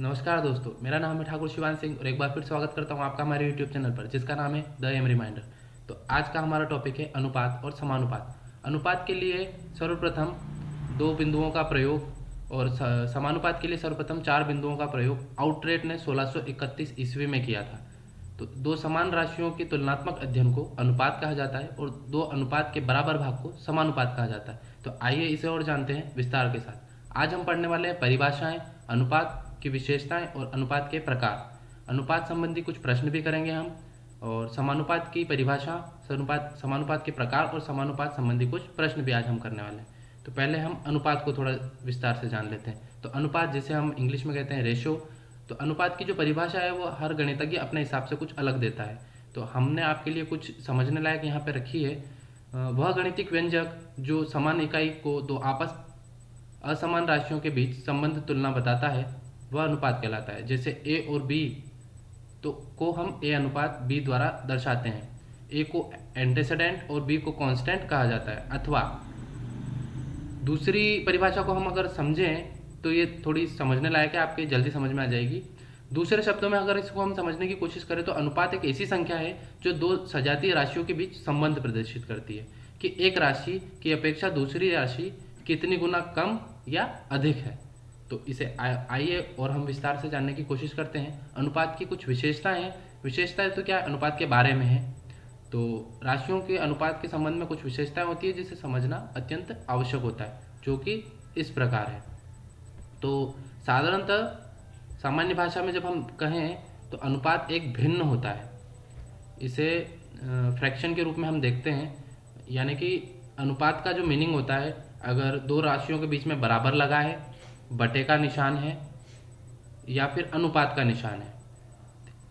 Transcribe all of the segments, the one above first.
नमस्कार दोस्तों, मेरा नाम है ठाकुर शिवान सिंह और एक बार फिर स्वागत करता हूँ आपका हमारे यूट्यूब चैनल पर जिसका नाम है द एम रिमाइंडर। तो आज का हमारा टॉपिक है अनुपात और समानुपात। अनुपात के लिए सर्वप्रथम दो बिंदुओं का प्रयोग और समानुपात के लिए सर्वप्रथम चार बिंदुओं का प्रयोग आउटरेट ने 1631 ईस्वी में किया था। तो दो समान राशियों के तुलनात्मक अध्ययन को अनुपात कहा जाता है और दो अनुपात के बराबर भाग को समानुपात कहा जाता है। तो आइए इसे और जानते हैं विस्तार के साथ। आज हम पढ़ने वाले हैं परिभाषाएं, अनुपात की विशेषताएं और अनुपात के प्रकार। अनुपात संबंधी कुछ प्रश्न भी करेंगे हम, और समानुपात की परिभाषा, समानुपात के प्रकार और समानुपात संबंधी कुछ प्रश्न भी आज हम करने वाले हैं। तो पहले हम अनुपात को थोड़ा विस्तार से जान लेते हैं। तो अनुपात, जिसे हम इंग्लिश में कहते हैं रेशो, तो अनुपात की जो परिभाषा है वो हर गणितज्ञ अपने हिसाब से कुछ अलग देता है। तो हमने आपके लिए कुछ समझने लायक यहाँ पे रखी है। वह गणितिक व्यंजक जो समान इकाई को दो आपस असमान राशियों के बीच संबंध तुलना बताता है वह अनुपात कहलाता है। जैसे ए और बी तो को हम ए अनुपात बी द्वारा दर्शाते हैं। ए को एंटेसेडेंट और बी को कांस्टेंट कहा जाता है। अथवा दूसरी परिभाषा को हम अगर समझें तो ये थोड़ी समझने लायक है, आपके जल्दी समझ में आ जाएगी। दूसरे शब्दों में अगर इसको हम समझने की कोशिश करें तो अनुपात एक ऐसी संख्या है जो दो सजातीय राशियों के बीच संबंध प्रदर्शित करती है कि एक राशि की अपेक्षा दूसरी राशि कितनी गुना कम या अधिक है। तो इसे आइए और हम विस्तार से जानने की कोशिश करते हैं। अनुपात की कुछ विशेषताएं हैं। विशेषताएं तो क्या अनुपात के बारे में है। तो राशियों के अनुपात के संबंध में कुछ विशेषताएं होती है जिसे समझना अत्यंत आवश्यक होता है, जो कि इस प्रकार है। तो साधारणतः सामान्य भाषा में जब हम कहें तो अनुपात एक भिन्न होता है। इसे फ्रैक्शन के रूप में हम देखते हैं, यानी कि अनुपात का जो मीनिंग होता है, अगर दो राशियों के बीच में बराबर लगा है, बटे का निशान है या फिर अनुपात का निशान है,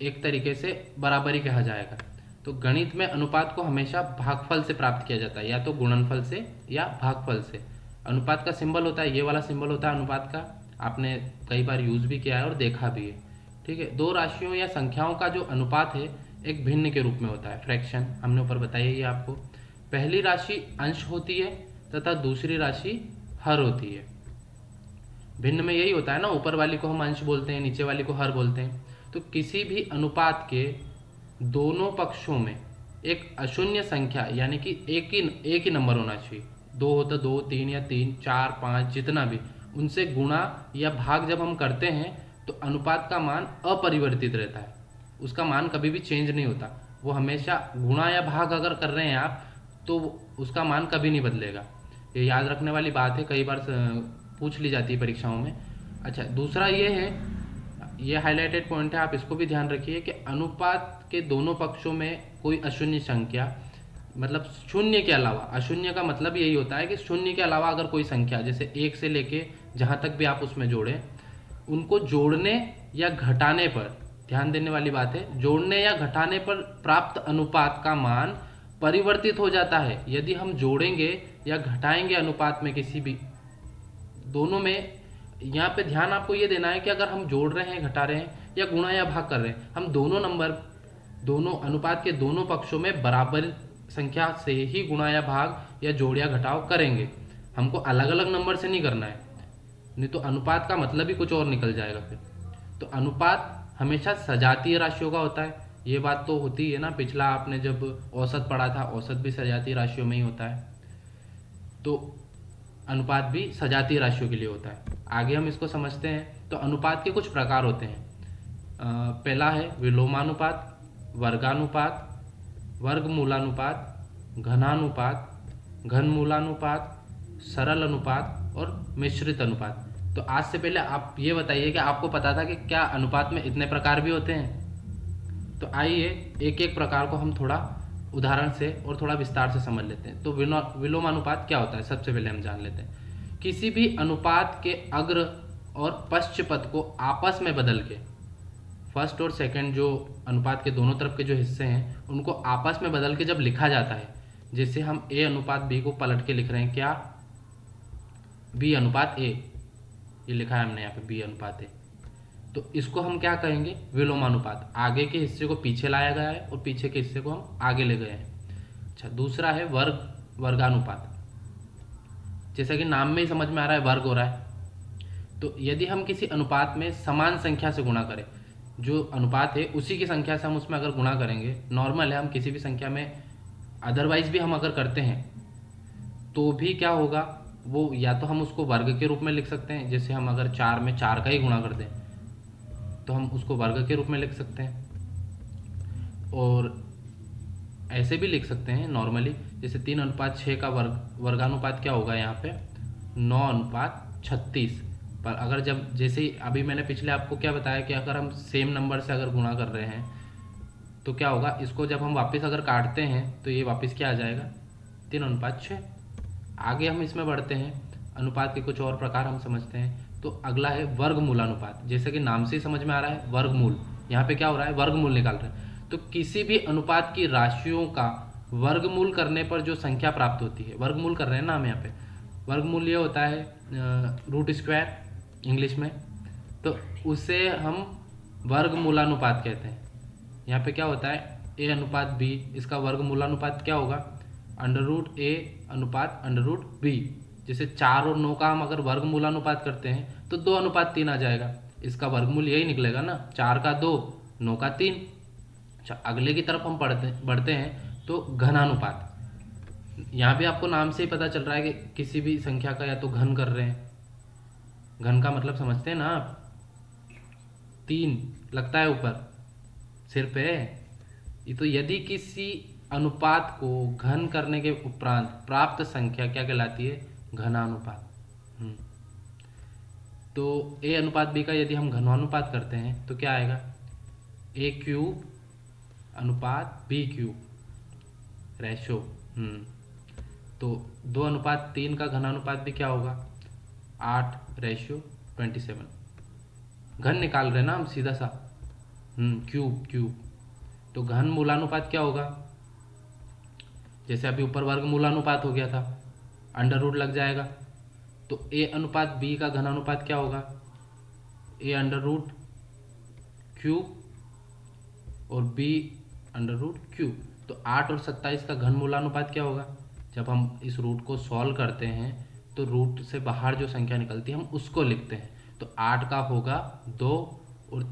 एक तरीके से बराबरी कहा जाएगा। तो गणित में अनुपात को हमेशा भागफल से प्राप्त किया जाता है, या तो गुणनफल से या भागफल से। अनुपात का सिंबल होता है, ये वाला सिंबल होता है अनुपात का, आपने कई बार यूज भी किया है और देखा भी है। ठीक है, दो राशियों या संख्याओं का जो अनुपात है एक भिन्न के रूप में होता है। फ्रैक्शन हमने ऊपर बताया ही आपको। पहली राशि अंश होती है तथा दूसरी राशि हर होती है। भिन्न में यही होता है ना, ऊपर वाली को हम अंश बोलते हैं, नीचे वाली को हर बोलते हैं। तो किसी भी अनुपात के दोनों पक्षों में एक अशून्य संख्या, यानी कि एक ही नंबर होना चाहिए। दो हो तो दो, तीन या तीन, चार, पाँच, जितना भी, उनसे गुणा या भाग जब हम करते हैं तो अनुपात का मान अपरिवर्तित रहता है। उसका मान कभी भी चेंज नहीं होता। वो हमेशा गुणा या भाग अगर कर रहे हैं आप तो उसका मान कभी नहीं बदलेगा। ये याद रखने वाली बात है, कई बार पूछ ली जाती है परीक्षाओं में। अच्छा, दूसरा ये है, ये हाईलाइटेड पॉइंट है, आप इसको भी ध्यान रखिए कि अनुपात के दोनों पक्षों में कोई अशून्य संख्या, मतलब शून्य के अलावा, अशून्य का मतलब यही होता है कि शून्य के अलावा अगर कोई संख्या, जैसे एक से लेके जहाँ तक भी आप उसमें जोड़ें, उनको जोड़ने या घटाने पर, ध्यान देने वाली बात है, जोड़ने या घटाने पर प्राप्त अनुपात का मान परिवर्तित हो जाता है। यदि हम जोड़ेंगे या घटाएंगे अनुपात में किसी भी, दोनों में, यहाँ पे ध्यान आपको ये देना है कि अगर हम जोड़ रहे हैं, घटा रहे हैं या गुणा या भाग कर रहे हैं, हम दोनों अनुपात के दोनों पक्षों में बराबर संख्या से ही गुणा या भाग या जोड़ या घटाव करेंगे। हमको अलग अलग नंबर से नहीं करना है, नहीं तो अनुपात का मतलब ही कुछ और निकल जाएगा फिर। तो अनुपात हमेशा सजातीय राशियों का होता है, ये बात तो होती है ना। पिछला आपने जब औसत पढ़ा था, औसत भी सजातीय राशियों में ही होता है। तो अनुपात भी सजातीय राशियों के लिए होता है। आगे हम इसको समझते हैं। तो अनुपात के कुछ प्रकार होते हैं। पहला है विलोमानुपात, वर्गानुपात, वर्गमूलानुपात, घनानुपात, घनमूलानुपात, सरल अनुपात और मिश्रित अनुपात। तो आज से पहले आप ये बताइए कि आपको पता था कि क्या अनुपात में इतने प्रकार भी होते हैं? तो आइए एक एक प्रकार को हम थोड़ा उदाहरण से और थोड़ा विस्तार से समझ लेते हैं। तो विलोमानुपात क्या होता है, सबसे पहले हम जान लेते हैं। किसी भी अनुपात के अग्र और पश्च पद को आपस में बदल के, फर्स्ट और सेकंड जो अनुपात के दोनों तरफ के जो हिस्से हैं उनको आपस में बदल के जब लिखा जाता है, जैसे हम ए अनुपात बी को पलट के लिख रहे हैं, क्या बी अनुपात ए, ये लिखा है हमने यहाँ पे बी अनुपात ए, तो इसको हम क्या कहेंगे, विलोमानुपात। आगे के हिस्से को पीछे लाया गया है और पीछे के हिस्से को हम आगे ले गए हैं। अच्छा, दूसरा है वर्गानुपात। जैसा कि नाम में ही समझ में आ रहा है, वर्ग हो रहा है। तो यदि हम किसी अनुपात में समान संख्या से गुणा करें, जो अनुपात है उसी की संख्या से हम उसमें अगर गुणा करेंगे, नॉर्मल है, हम किसी भी संख्या में अदरवाइज भी हम अगर करते हैं तो भी क्या होगा, वो या तो हम उसको वर्ग के रूप में लिख सकते हैं, जैसे हम अगर 4 में 4 का ही गुणा कर दें तो हम उसको वर्ग के रूप में लिख सकते हैं, और ऐसे भी लिख सकते हैं नॉर्मली, जैसे 3:6 का वर्गानुपात क्या होगा यहाँ पे 9:36। पर अगर जैसे ही अभी मैंने पिछले आपको क्या बताया कि अगर हम सेम नंबर से अगर गुणा कर रहे हैं तो क्या होगा, इसको जब हम वापस अगर काटते हैं तो ये वापस क्या आ जाएगा 3:6। आगे हम इसमें बढ़ते हैं, अनुपात के कुछ और प्रकार हम समझते हैं। तो अगला है वर्गमूलानुपात। जैसे कि नाम से ही समझ में आ रहा है वर्गमूल, यहाँ पे क्या हो रहा है वर्गमूल निकाल रहे हैं। तो किसी भी अनुपात की राशियों का वर्गमूल करने पर जो संख्या प्राप्त होती है, वर्गमूल कर रहे हैं ना हम यहाँ पे, वर्गमूल ये होता है रूट स्क्वायर इंग्लिश में, तो उसे हम वर्गमूलानुपात कहते हैं। यहाँ पे क्या होता है a/b, इसका वर्गमूलानुपात क्या होगा √a/√b। जैसे 4 और 9 का हम अगर वर्गमूलानुपात करते हैं तो 2:3 आ जाएगा, इसका वर्गमूल यही निकलेगा ना, 4 का 2, 9 का 3। अच्छा, अगले की तरफ हम बढ़ते हैं तो घनानुपात। यहाँ भी आपको नाम से ही पता चल रहा है कि किसी भी संख्या का या तो घन कर रहे हैं, घन का मतलब समझते हैं ना आप, 3 लगता है ऊपर सिर पे। ये तो यदि किसी अनुपात को घन करने के उपरांत प्राप्त संख्या क्या कहलाती है घनानुपात। तो a/b का यदि हम घनानुपात करते हैं तो क्या आएगा a³ रेशो। तो 2:3 का घनानुपात भी क्या होगा 8:27। घन निकाल रहे हैं ना हम सीधा सा, क्यूब। तो घन मूलानुपात क्या होगा, जैसे अभी ऊपर वर्ग मूलानुपात हो गया था, अंडर रूट लग जाएगा। तो a/b का घनानुपात क्या होगा a√³ और b√³। तो 8 और 27 का घन मूलानुपात क्या होगा, जब हम इस रूट को सॉल्व करते हैं तो रूट से बाहर जो संख्या निकलती है हम उसको लिखते हैं। तो 8 का होगा 2 और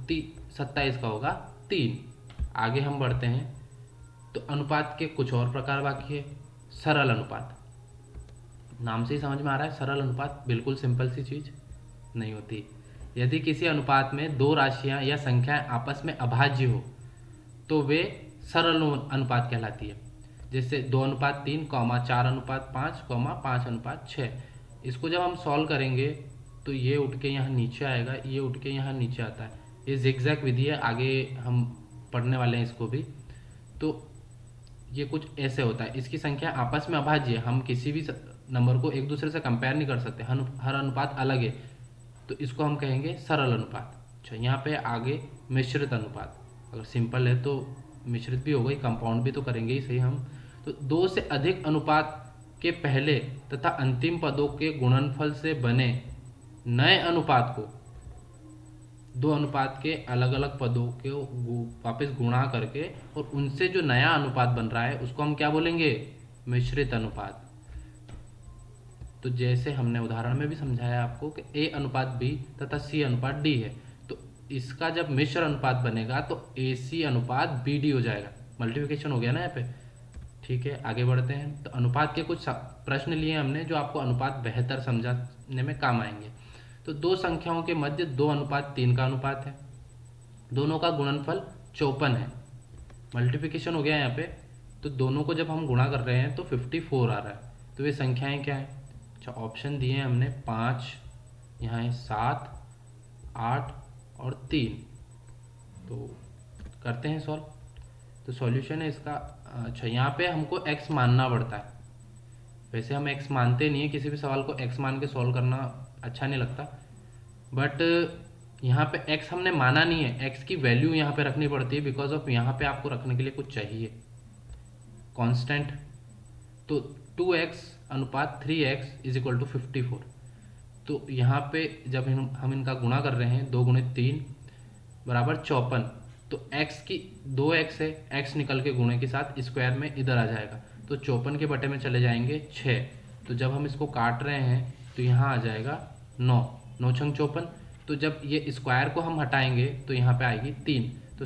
27 का होगा 3। आगे हम बढ़ते हैं तो अनुपात के कुछ और प्रकार बाकी है। सरल अनुपात, नाम से ही समझ में आ रहा है सरल अनुपात बिल्कुल सिंपल सी चीज़ नहीं होती। यदि किसी अनुपात में दो राशियां या संख्याएं आपस में अभाज्य हो तो वे सरल अनुपात कहलाती है। जैसे 2:3, 4:5, 5:6। इसको जब हम सॉल्व करेंगे तो ये उठ के यहाँ नीचे आएगा, ये उठ के यहाँ नीचे आता है। ये जिगजैग विधि है, आगे हम पढ़ने वाले हैं इसको भी। तो ये कुछ ऐसे होता है, इसकी संख्या आपस में अभाज्य है, हम किसी भी नंबर को एक दूसरे से कंपेयर नहीं कर सकते, हर अनुपात अलग है, तो इसको हम कहेंगे सरल अनुपात। अच्छा, यहाँ पे आगे मिश्रित अनुपात। अगर सिंपल है तो मिश्रित भी होगा ही, कंपाउंड भी तो करेंगे ही सही हम। तो 2 से अधिक अनुपात के पहले तथा अंतिम पदों के गुणनफल से बने नए अनुपात को 2 अनुपात के अलग अलग पदों के वापस गुणा करके और उनसे जो नया अनुपात बन रहा है उसको हम क्या बोलेंगे मिश्रित अनुपात। तो जैसे हमने उदाहरण में भी समझाया आपको कि a/b तथा c/d है, तो इसका जब मिश्र अनुपात बनेगा तो ac/bd हो जाएगा। मल्टीप्लिकेशन हो गया ना यहाँ पे। ठीक है, आगे बढ़ते हैं। तो अनुपात के कुछ प्रश्न लिए हमने जो आपको अनुपात बेहतर समझाने में काम आएंगे। तो दो संख्याओं के मध्य 2:3 का अनुपात है, दोनों का गुणनफल 54 है। मल्टीप्लिकेशन हो गया यहाँ पे, तो दोनों को जब हम गुणा कर रहे हैं तो 54 आ रहा है। तो ये संख्याएं क्या है, अच्छा ऑप्शन दिए हैं हमने 5, यहाँ है 7, 8 और 3। तो करते हैं सॉल्व। तो सॉल्यूशन है इसका, अच्छा यहाँ पे हमको x मानना पड़ता है। वैसे हम x मानते नहीं है, किसी भी सवाल को x मान के सॉल्व करना अच्छा नहीं लगता, बट यहाँ पे x हमने माना नहीं है, x की वैल्यू यहाँ पे रखनी पड़ती है, बिकॉज ऑफ यहाँ पे आपको रखने के लिए कुछ चाहिए कांस्टेंट। तो 2x/3x = 54। तो यहाँ पे जब हम इनका गुणा कर रहे हैं 2 × 3 = 54। तो x की 2x है, x निकल के गुणे के साथ स्क्वायर में इधर आ जाएगा, तो 54 के बटे में चले जाएंगे 6। तो जब हम इसको काट रहे हैं तो यहाँ आ जाएगा 9। 9 छंग 54। तो जब ये स्क्वायर को हम हटाएंगे तो यहाँ पे आएगी 3। तो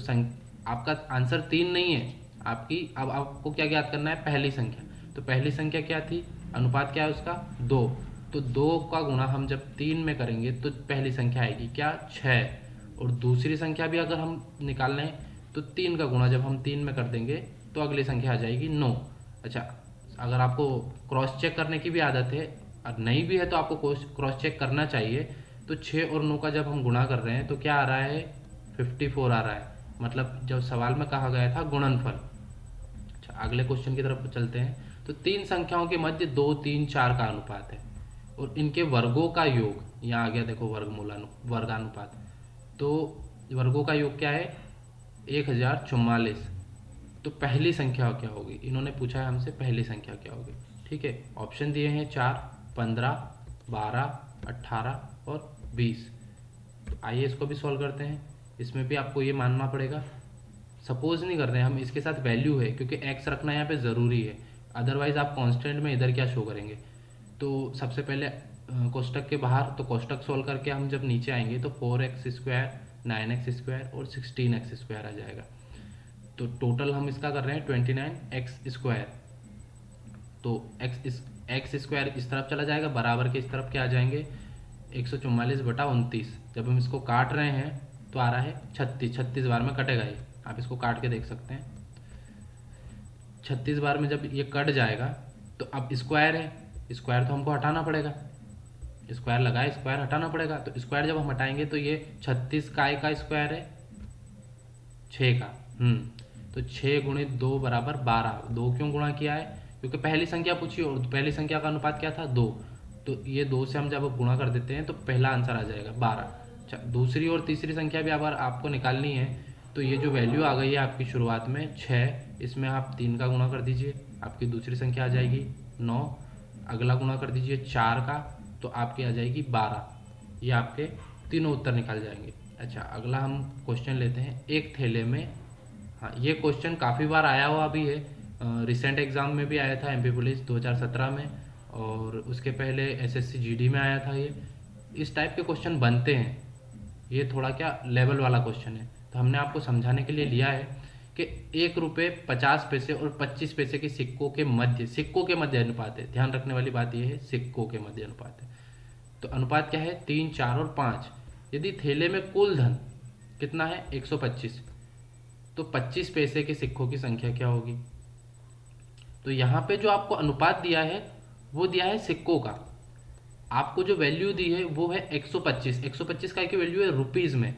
आपका आंसर 3 नहीं है आपकी। अब आपको क्या ज्ञात करना है, पहली संख्या। तो पहली संख्या क्या थी, अनुपात क्या है उसका, 2। तो 2 का गुणा हम जब 3 में करेंगे तो पहली संख्या आएगी क्या, 6। और दूसरी संख्या भी अगर हम निकाल लें तो 3 का गुणा जब हम 3 में कर देंगे तो अगली संख्या आ जाएगी 9। अच्छा, अगर आपको क्रॉस चेक करने की भी आदत है और नहीं भी है तो आपको क्रॉस चेक करना चाहिए। तो 6 और 9 का जब हम गुणा कर रहे हैं तो क्या आ रहा है, 54 आ रहा है। मतलब जब सवाल में कहा गया था गुणनफल। अच्छा, अगले क्वेश्चन की तरफ चलते हैं। तो 3 संख्याओं के मध्य 2, 3, 4 का अनुपात है और इनके वर्गों का योग, यहाँ आ गया देखो वर्गानुपात। तो वर्गों का योग क्या है, 1044। तो पहली संख्या क्या होगी, इन्होंने पूछा है हमसे पहली संख्या क्या होगी। ठीक है, ऑप्शन दिए हैं 4, 15, 12, 18 और 20। तो आइए इसको भी सॉल्व करते हैं। इसमें भी आपको ये मानना पड़ेगा, सपोज नहीं कर रहे हैं हम, इसके साथ वैल्यू है क्योंकि एक्स रखना यहाँ पे ज़रूरी है, अदरवाइज आप कांस्टेंट में इधर क्या शो करेंगे। तो सबसे पहले कोष्टक के बाहर, तो कोष्टक सोल्व करके हम जब नीचे आएंगे तो 4x², 9x² और 16x² आ जाएगा। तो टोटल हम इसका कर रहे हैं 29x²। तो x² इस तरफ चला जाएगा, बराबर के इस तरफ क्या आ जाएंगे, 144/29। जब हम इसको काट रहे हैं तो आ रहा है 36। 36 बार में कटेगा ये, आप इसको काट के देख सकते हैं। 36 बार में जब ये कट जाएगा तो अब स्क्वायर है, स्क्वायर तो हमको हटाना पड़ेगा, स्क्वायर लगाए स्क्वायर हटाना पड़ेगा। तो स्क्वायर जब हम हटाएंगे तो ये 36 का स्क्वायर है, 6 का। तो 6 × 2 = 12। 2 क्यों गुणा किया है, क्योंकि पहली संख्या पूछी और पहली संख्या का अनुपात क्या था, 2। तो ये 2 से हम जब गुणा कर देते हैं तो पहला आंसर आ जाएगा 12। अच्छा, दूसरी और तीसरी संख्या भी अगर आपको निकालनी है तो ये जो वैल्यू आ गई है आपकी शुरुआत में 6, इसमें आप 3 का गुणा कर दीजिए, आपकी दूसरी संख्या आ जाएगी 9। अगला गुणा कर दीजिए 4 का, तो आपकी आ जाएगी 12। ये आपके तीनों उत्तर निकल जाएंगे। अच्छा, अगला हम क्वेश्चन लेते हैं, एक थैले में। हाँ, ये क्वेश्चन काफ़ी बार आया हुआ भी है, रिसेंट एग्ज़ाम में भी आया था, एमपी पुलिस 2017 में, और उसके पहले एसएससी जीडी में आया था। ये इस टाइप के क्वेश्चन बनते हैं, ये थोड़ा क्या लेवल वाला क्वेश्चन है। तो हमने आपको समझाने के लिए लिया है कि 1 रुपये 50 पैसे और 25 पैसे के सिक्कों के मध्य अनुपात है। ध्यान रखने वाली बात यह है, सिक्कों के मध्य अनुपात है। तो अनुपात क्या है, 3, 4 और 5। यदि थैले में कुल धन कितना है, 125, तो 25 पैसे के सिक्कों की संख्या क्या होगी। तो यहाँ पे जो आपको अनुपात दिया है वो दिया है सिक्कों का, आपको जो वैल्यू दी है वो है 125। 125 का की वैल्यू है रुपीज़ में।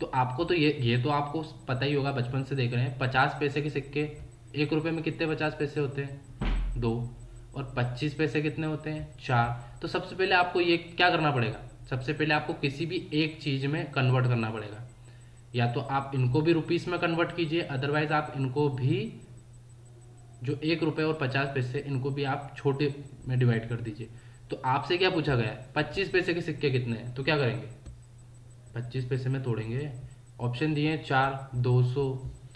तो आपको तो ये तो आपको पता ही होगा, बचपन से देख रहे हैं। 50 पैसे के सिक्के, 1 रुपये में कितने 50 पैसे होते हैं, 2। और 25 पैसे कितने होते हैं, 4। तो सबसे पहले आपको ये क्या करना पड़ेगा, सबसे पहले आपको किसी भी एक चीज़ में कन्वर्ट करना पड़ेगा। या तो आप इनको भी रुपीज़ में कन्वर्ट कीजिए, अदरवाइज आप इनको भी जो 1 रुपये और 50 पैसे, इनको भी आप छोटे में डिवाइड कर दीजिए। तो आपसे क्या पूछा गया है, 25 पैसे के सिक्के कितने हैं, तो क्या करेंगे, 25 पैसे में तोड़ेंगे। ऑप्शन दिए हैं 4, 200,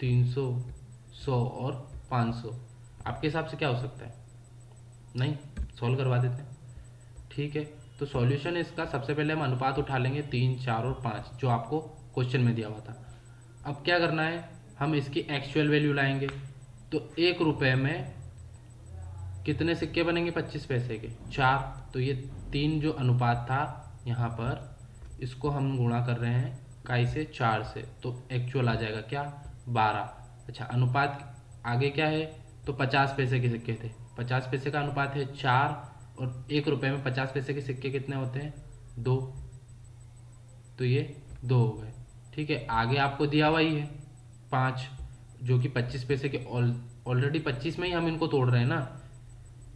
300, 100 और 500। आपके हिसाब से क्या हो सकता है, नहीं, सॉल्व करवा देते हैं। ठीक है, तो सॉल्यूशन इसका सबसे पहले हम अनुपात उठा लेंगे 3, 4 और 5, जो आपको क्वेश्चन में दिया हुआ था। अब क्या करना है, हम इसकी एक्चुअल वैल्यू लाएंगे। तो 1 रुपये में कितने सिक्के बनेंगे 25 पैसे के, 4। तो ये 3 जो अनुपात था यहाँ पर, इसको हम गुणा कर रहे हैं काई से, 4 से, तो एक्चुअल आ जाएगा क्या, 12। अच्छा, अनुपात आगे क्या है, तो 50 पैसे के सिक्के थे, 50 पैसे का अनुपात है 4, और 1 रुपये में 50 पैसे के सिक्के कितने होते हैं, 2। तो ये 2 हो गए। ठीक है, आगे आपको दिया हुआ ही है 5, जो कि 25 पैसे के, ऑलरेडी 25 में ही हम इनको तोड़ रहे हैं ना,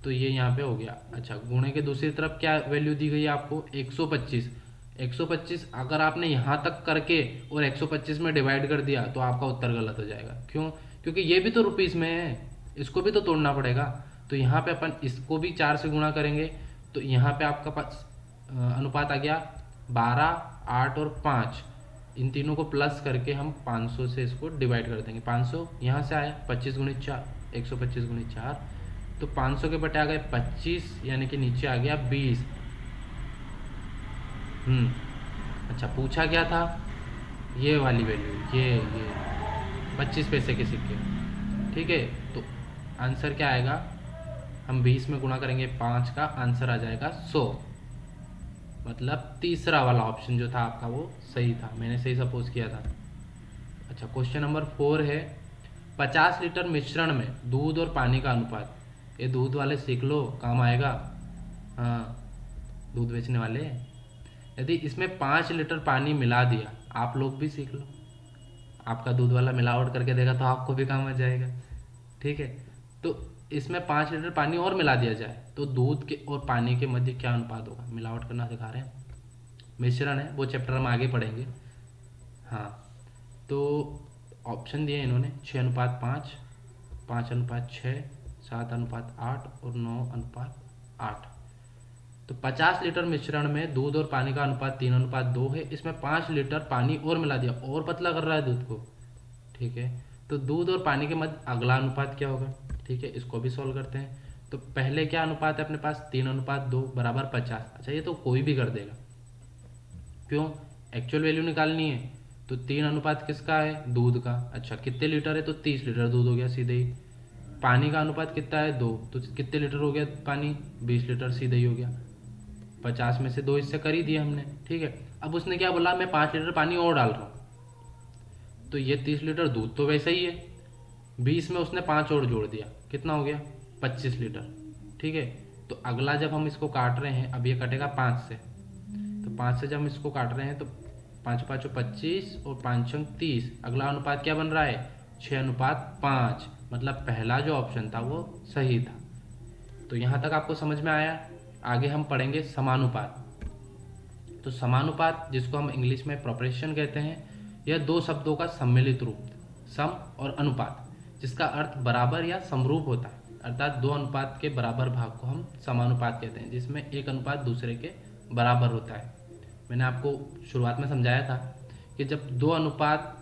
तो ये यहाँ पे हो गया। अच्छा, गुणे के दूसरी तरफ क्या वैल्यू दी गई है आपको, 125। 125 अगर आपने यहाँ तक करके और 125 में डिवाइड कर दिया तो आपका उत्तर गलत हो जाएगा। क्यों, क्योंकि ये भी तो रुपीज़ में है, इसको भी तो तोड़ना पड़ेगा। तो यहाँ पे अपन इसको भी 4 से गुणा करेंगे, तो यहाँ पे आपका पास अनुपात आ गया 12, 8 और 5। इन तीनों को प्लस करके हम 500 से इसको डिवाइड कर देंगे। 500 यहाँ से आया, 25 × 4, 125 × 4, तो 500 के बटे आ गए 25, यानी कि नीचे आ गया 20। अच्छा, पूछा क्या था? ये वाली वैल्यू, ये 25 पैसे के सिक्के। ठीक है, तो आंसर क्या आएगा? हम 20 में गुणा करेंगे 5 का, आंसर आ जाएगा 100। मतलब तीसरा वाला ऑप्शन जो था आपका वो सही था, मैंने सही सपोज किया था। अच्छा, क्वेश्चन नंबर 4 है, 50 लीटर मिश्रण में दूध और पानी का अनुपात। ये दूध वाले सीख लो, काम आएगा। हाँ, दूध बेचने वाले। यदि इसमें 5 लीटर पानी मिला दिया, आप लोग भी सीख लो, आपका दूध वाला मिलावट करके देगा तो आपको भी काम आ जाएगा। ठीक है, तो इसमें 5 लीटर पानी और मिला दिया जाए तो दूध के और पानी के मध्य क्या अनुपात होगा? मिलावट करना सिखा रहे हैं, मिश्रण है, वो चैप्टर हम आगे पढ़ेंगे। हाँ, तो ऑप्शन दिए इन्होंने 6:5, 5:6, 7:8 और 9:8। तो 50 लीटर मिश्रण में दूध और पानी का अनुपात 3:2 है। इसमें 5 लीटर पानी और मिला दिया, और पतला कर रहा है दूध को। ठीक है, तो दूध और पानी के मध्य अगला अनुपात क्या होगा? ठीक है, इसको भी सॉल्व करते हैं। तो पहले क्या अनुपात है अपने पास? 3:2 बराबर 50। अच्छा, ये तो कोई भी कर देगा, क्यों? एक्चुअल वैल्यू निकालनी है, तो 3 अनुपात किसका है? दूध का। अच्छा, कितने लीटर है? तो 30 लीटर दूध हो गया सीधे ही। पानी का अनुपात कितना है? 2, तो कितने लीटर हो गया पानी? 20 लीटर सीधे ही हो गया। 50 में से 2 हिस्से कर ही दिए हमने। ठीक है, अब उसने क्या बोला? मैं 5 लीटर पानी और डाल रहा हूँ, तो ये 30 लीटर दूध तो वैसे ही है, 20 में उसने 5 और जोड़ दिया, कितना हो गया? 25 लीटर। ठीक है, तो अगला जब हम इसको काट रहे हैं, अब ये कटेगा 5 से, तो 5 से जब हम इसको काट रहे हैं तो 5×5 = 25 और 5×30। अगला अनुपात क्या बन रहा है? 6:5। मतलब पहला जो ऑप्शन था वो सही था। तो यहाँ तक आपको समझ में आया? आगे हम पढ़ेंगे समानुपात। तो समानुपात, जिसको हम इंग्लिश में प्रोपोर्शन कहते हैं, यह दो शब्दों का सम्मिलित रूप, सम और अनुपात, जिसका अर्थ बराबर या समरूप होता है। अर्थात दो अनुपात के बराबर भाग को हम समानुपात कहते हैं, जिसमें एक अनुपात दूसरे के बराबर होता है। मैंने आपको शुरुआत में समझाया था कि जब दो अनुपात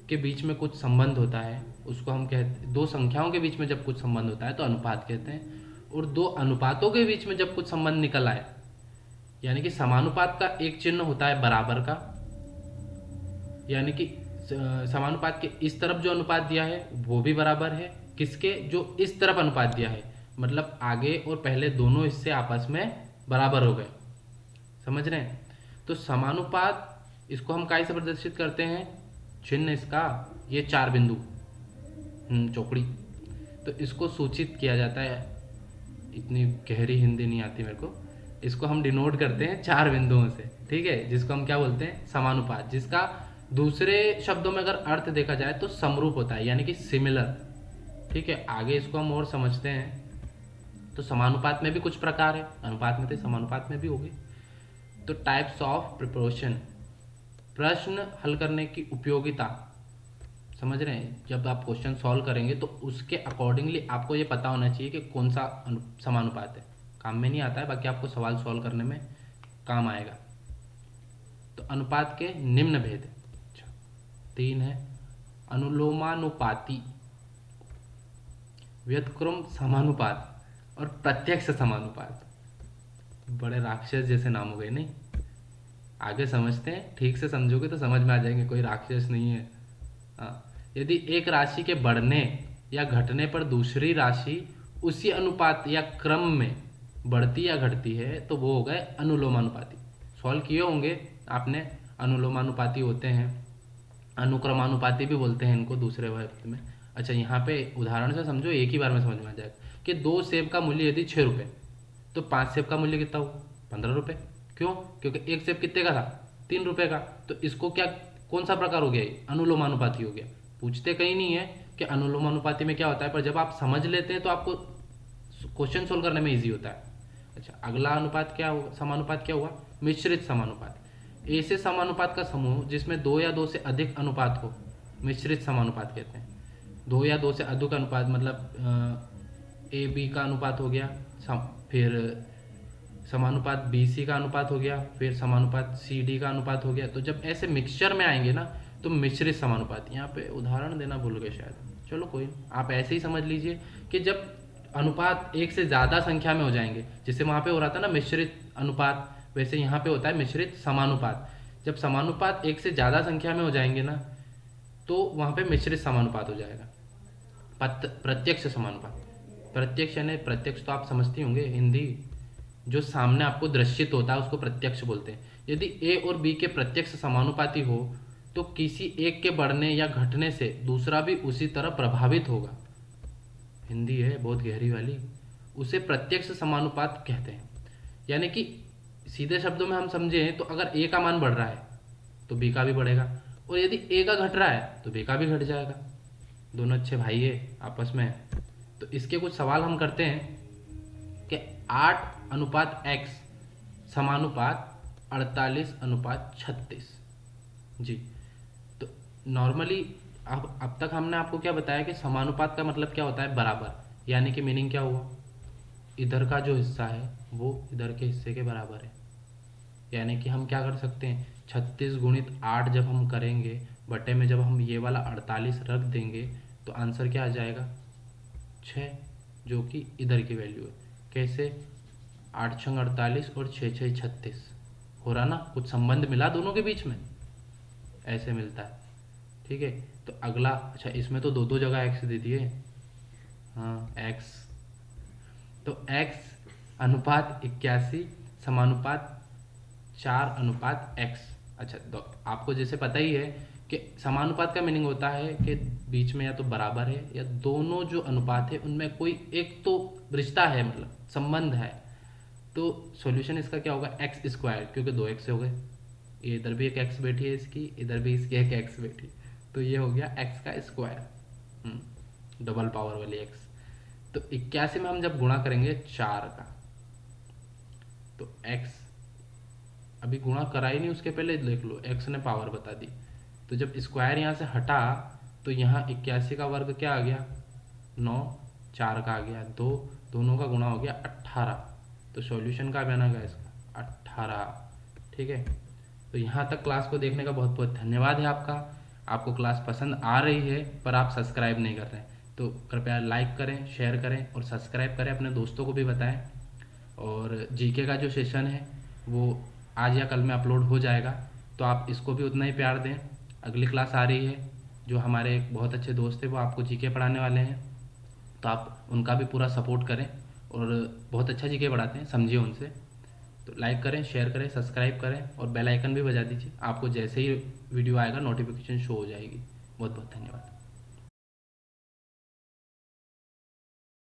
के बीच में कुछ संबंध होता है उसको हम कहते, दो संख्याओं के बीच में जब कुछ संबंध होता है तो अनुपात कहते हैं, और दो अनुपातों के बीच में जब कुछ संबंध निकल आए, यानी कि समानुपात का एक चिन्ह होता है बराबर का, यानी कि समानुपात के इस तरफ जो अनुपात दिया है वो भी बराबर है, किसके? जो इस तरफ अनुपात दिया है, मतलब आगे और पहले दोनों हिस्से आपस में बराबर हो गए। समझ रहे हैं? तो समानुपात, इसको हम काय से प्रदर्शित करते हैं? चिन्ह इसका, ये 4 बिंदु, चौकड़ी, तो इसको सूचित किया जाता है। इतनी गहरी हिंदी नहीं आती मेरे को, इसको हम डिनोट करते हैं 4 बिंदुओं से। ठीक है, जिसको हम क्या बोलते हैं? समानुपात, जिसका दूसरे शब्दों में अगर अर्थ देखा जाए तो समरूप होता है, यानी कि सिमिलर। ठीक है, आगे इसको हम और समझते हैं। तो समानुपात में भी कुछ प्रकार है, अनुपात में थे, समानुपात में भी होगी। तो टाइप्स ऑफ प्रोपोर्शन, प्रश्न हल करने की उपयोगिता, समझ रहे हैं? जब आप क्वेश्चन सॉल्व करेंगे तो उसके अकॉर्डिंगली आपको ये पता होना चाहिए कि कौन सा समानुपात है। काम में नहीं आता है, बाकी आपको सवाल सॉल्व करने में काम आएगा। तो अनुपात के निम्न भेद, अच्छा 3 है। अनुलोमानुपाती, व्युत्क्रम समानुपात और प्रत्यक्ष समानुपात। बड़े राक्षस जैसे नाम हो गए नहीं? आगे समझते हैं, ठीक से समझोगे तो समझ में आ जाएंगे, कोई राक्षस नहीं है। हाँ, यदि एक राशि के बढ़ने या घटने पर दूसरी राशि उसी अनुपात या क्रम में बढ़ती या घटती है तो वो हो गए अनुलोमानुपाती। सॉल्व किए होंगे आपने, अनुलोमानुपाती होते हैं, अनुक्रमानुपाती भी बोलते हैं इनको दूसरे वर्ग में। अच्छा, यहाँ पे उदाहरण से समझो, एक ही बार में समझ में आ जाएगा कि 2 सेब का मूल्य यदि 6 रुपये, तो 5 सेब का मूल्य कितना हुआ? 15 रुपये। क्यों? क्योंकि एक सेब कितने का था? 3 रुपये का। तो इसको क्या, कौन सा प्रकार हो गया? अनुलोमानुपाती हो गया। पूछते कहीं नहीं है कि अनुलोमानुपाती में क्या होता है, पर जब आप समझ लेते हैं तो आपको क्वेश्चन सोल्व करने में ईजी होता है। अच्छा, अगला अनुपात क्या हुआ? समानुपात क्या हुआ? मिश्रित समानुपात, ऐसे समानुपात का समूह जिसमें 2 या 2 से अधिक अनुपात हो, मिश्रित समानुपात कहते हैं। 2 या 2 से अधिक अनुपात मतलब ए बी का अनुपात हो गया, फिर समानुपात बी सी का अनुपात हो गया, फिर समानुपात सी डी का अनुपात हो गया। तो जब ऐसे मिक्सचर में आएंगे ना तो मिश्रित समानुपात। यहाँ पे उदाहरण देना भूल गए शायद, चलो कोई, आप ऐसे ही समझ लीजिए कि जब अनुपात एक से ज़्यादा संख्या में हो जाएंगे, जैसे वहाँ पे हो रहा था ना मिश्रित अनुपात, वैसे यहाँ पे होता है मिश्रित समानुपात। जब समानुपात एक से ज़्यादा संख्या में हो जाएंगे ना, तो वहाँ पे मिश्रित समानुपात हो जाएगा। प्रत्यक्ष समानुपात, प्रत्यक्ष यानी प्रत्यक्ष तो आप समझती होंगे हिंदी, जो सामने आपको दृश्यित होता है उसको प्रत्यक्ष बोलते हैं। यदि ए और बी के प्रत्यक्ष समानुपाती हो तो किसी एक के बढ़ने या घटने से दूसरा भी उसी तरह प्रभावित होगा। हिंदी है बहुत गहरी वाली। उसे प्रत्यक्ष समानुपात कहते हैं। यानी कि सीधे शब्दों में हम समझें तो अगर ए का मान बढ़ रहा है तो बी का भी बढ़ेगा, और यदि ए का घट रहा है तो बी का भी घट जाएगा। दोनों अच्छे भाई है आपस में। तो इसके कुछ सवाल हम करते हैं कि 8:x समानुपात 48:36। जी, तो नॉर्मली अब तक हमने आपको क्या बताया कि समानुपात का मतलब क्या होता है, बराबर। यानी कि मीनिंग क्या हुआ, इधर का जो हिस्सा है वो इधर के हिस्से के बराबर है। यानी कि हम क्या कर सकते हैं, 36 गुणित 8 जब हम करेंगे बटे में जब हम ये वाला 48 रख देंगे तो आंसर क्या आ जाएगा, 6, जो कि इधर की वैल्यू है। कैसे, 8 छंग 48 और 6 6 36 हो रहा ना, कुछ संबंध मिला दोनों के बीच में, ऐसे मिलता है। ठीक है, तो अगला, अच्छा इसमें तो दो दो जगह एक्स दे दिए। हाँ एक्स, तो x अनुपात 81 समानुपात 4:x। अच्छा, तो आपको जैसे पता ही है कि समानुपात का मीनिंग होता है कि बीच में या तो बराबर है या दोनों जो अनुपात है उनमें कोई एक तो रिश्ता है, मतलब संबंध है। तो सॉल्यूशन इसका क्या होगा, x², क्योंकि 2x हो गए, ये इधर भी एक x बैठी है इसकी, इधर भी इसकी एक x बैठी, तो ये हो गया x का स्क्वायर, डबल पावर वाली x। तो 81 में हम जब गुणा करेंगे 4 का, तो x अभी गुणा करा ही नहीं, उसके पहले देख लो x ने पावर बता दी। तो जब स्क्वायर यहाँ से हटा तो यहाँ 81 का वर्ग क्या आ गया, 9, 4 का आ गया 2, दोनों का गुणा हो गया 18। तो सॉल्यूशन का बना गया इसका 18। ठीक है, तो यहाँ तक क्लास को देखने का बहुत बहुत धन्यवाद है आपका। आपको क्लास पसंद आ रही है पर आप सब्सक्राइब नहीं कर रहे हैं, तो कृपया लाइक करें, शेयर करें और सब्सक्राइब करें, अपने दोस्तों को भी बताएं। और जीके का जो सेशन है वो आज या कल में अपलोड हो जाएगा, तो आप इसको भी उतना ही प्यार दें। अगली क्लास आ रही है, जो हमारे एक बहुत अच्छे दोस्त हैं वो आपको जीके पढ़ाने वाले हैं, तो आप उनका भी पूरा सपोर्ट करें, और बहुत अच्छा जीके पढ़ाते हैं, समझिए उनसे। तो लाइक करें, शेयर करें, सब्सक्राइब करें और बेल आइकन भी बजा दीजिए, आपको जैसे ही वीडियो आएगा नोटिफिकेशन शो हो जाएगी। बहुत बहुत धन्यवाद।